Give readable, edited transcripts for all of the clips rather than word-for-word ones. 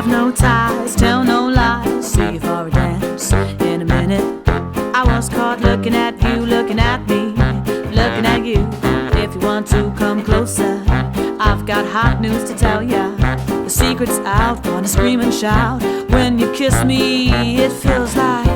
have no ties, tell no lies, see you for a dance in a minute. I was caught looking at you, looking at me, looking at you. If you want to come closer, I've got hot news to tell ya. The secret's out, gonna scream and shout. When you kiss me, it feels like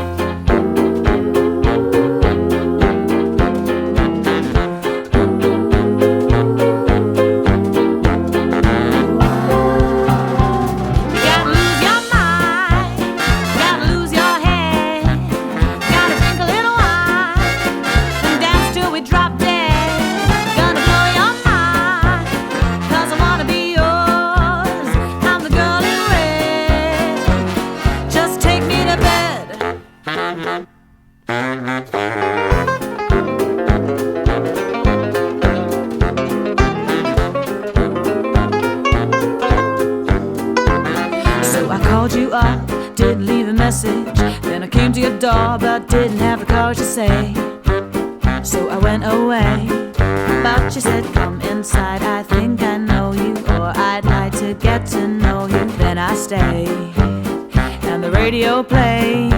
you up, didn't leave a message. Then I came to your door, but didn't have the courage to say. So I went away, but you said come inside. I think I know you, or I'd like to get to know you. Then I stayed, and the radio played.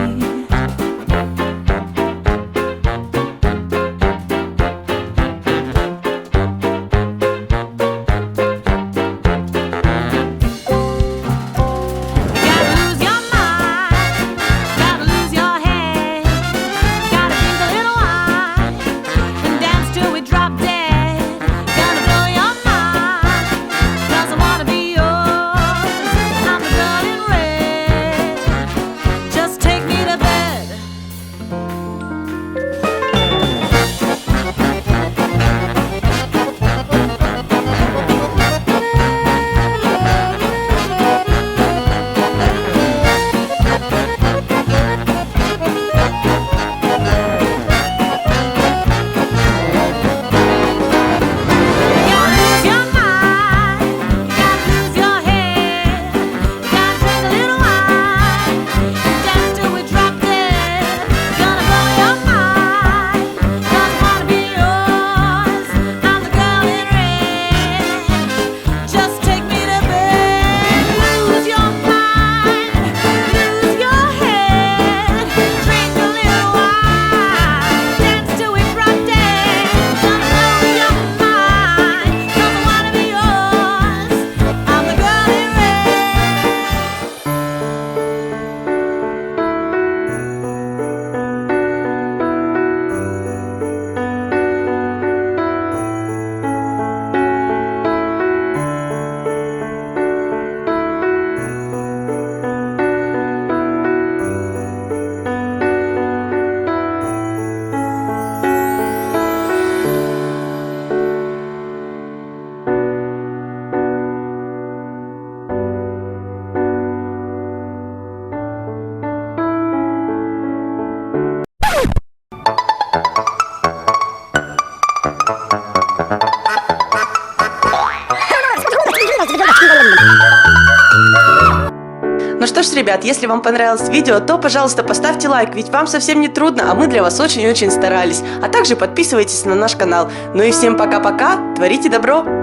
Ну что ж, ребят, если вам понравилось видео, то, пожалуйста, поставьте лайк, ведь вам совсем не трудно, а мы для вас очень-очень старались. А также подписывайтесь на наш канал. Ну и всем пока-пока, творите добро!